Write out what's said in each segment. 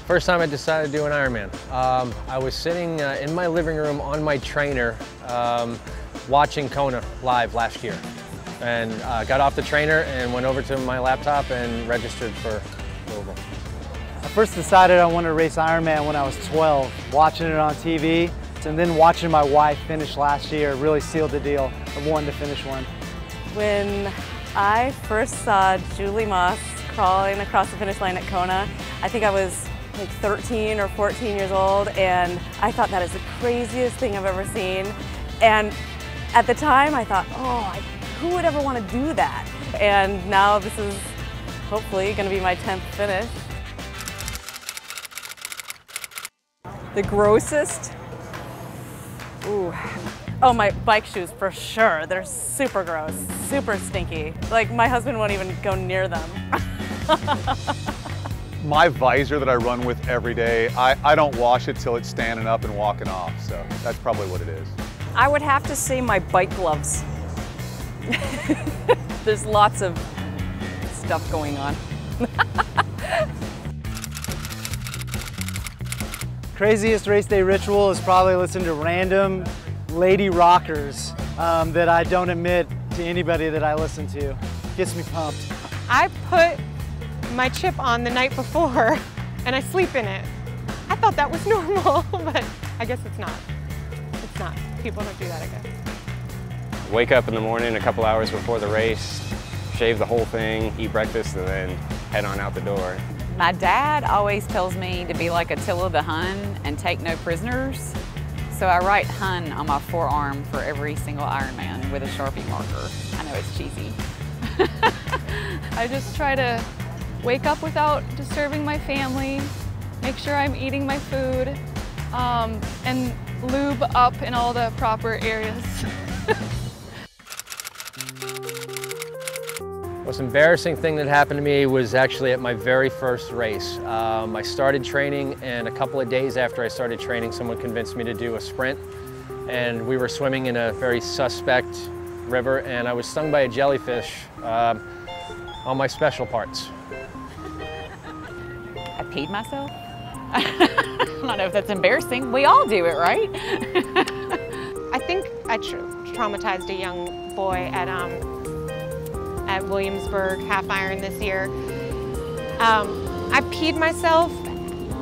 First time I decided to do an Ironman. I was sitting in my living room on my trainer watching Kona live last year, and got off the trainer and went over to my laptop and registered for Louisville. I first decided I wanted to race Ironman when I was 12, watching it on TV, and then watching my wife finish last year really sealed the deal of wanting to finish one. When I first saw Julie Moss crawling across the finish line at Kona, I think I was like 13 or 14 years old, and I thought that is the craziest thing I've ever seen. And at the time I thought, oh, who would ever want to do that? And now this is hopefully going to be my 10th finish. The grossest? Ooh. Oh, my bike shoes for sure. They're super gross, super stinky. Like my husband won't even go near them. My visor that I run with every day, I don't wash it till it's standing up and walking off, so that's probably what it is. I would have to say my bike gloves. There's lots of stuff going on. Craziest race day ritual is probably listening to random lady rockers that I don't admit to anybody that I listen to. Gets me pumped. I put my chip on the night before and I sleep in it. I thought that was normal, but I guess it's not. It's not. People don't do that, I guess. Wake up in the morning a couple hours before the race, shave the whole thing, eat breakfast, and then head on out the door. My dad always tells me to be like Attila the Hun and take no prisoners. So I write Hun on my forearm for every single Ironman with a Sharpie marker. I know it's cheesy. I just try to wake up without disturbing my family, make sure I'm eating my food, and lube up in all the proper areas. Most embarrassing thing that happened to me was actually at my very first race. I started training, and a couple of days after I started training, someone convinced me to do a sprint, and we were swimming in a very suspect river, and I was stung by a jellyfish on my special parts. I peed myself. I don't know if that's embarrassing. We all do it, right? I think I traumatized a young boy at Williamsburg half iron this year. I peed myself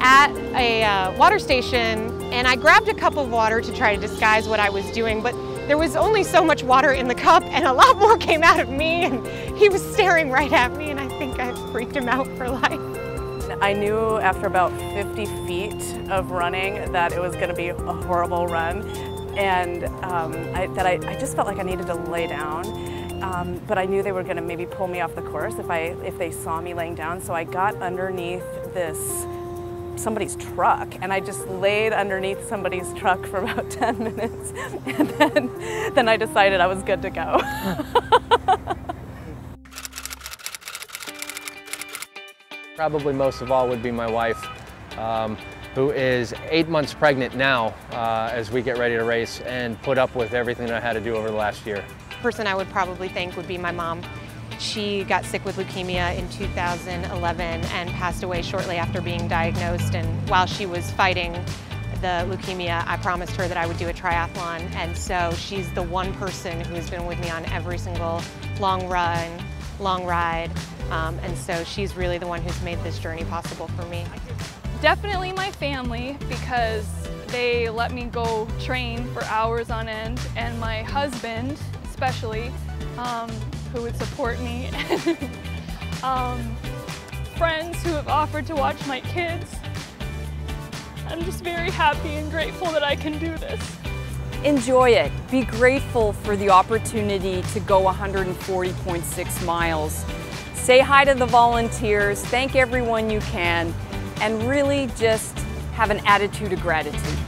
at a water station, and I grabbed a cup of water to try to disguise what I was doing, but there was only so much water in the cup and a lot more came out of me, and he was staring right at me, and I think I freaked him out for life. I knew after about 50 feet of running that it was going to be a horrible run, and I just felt like I needed to lay down. But I knew they were going to maybe pull me off the course if they saw me laying down. So I got underneath somebody's truck, and I just laid underneath somebody's truck for about 10 minutes, and then I decided I was good to go. Probably most of all would be my wife, who is 8 months pregnant now as we get ready to race, and put up with everything I had to do over the last year. Person I would probably thank would be my mom. She got sick with leukemia in 2011 and passed away shortly after being diagnosed, and while she was fighting the leukemia, I promised her that I would do a triathlon, and so she's the one person who has been with me on every single long run, long ride, and so she's really the one who's made this journey possible for me. Definitely my family, because they let me go train for hours on end, and my husband especially, who would support me, friends who have offered to watch my kids. I'm just very happy and grateful that I can do this. Enjoy it. Be grateful for the opportunity to go 140.6 miles. Say hi to the volunteers, thank everyone you can, and really just have an attitude of gratitude.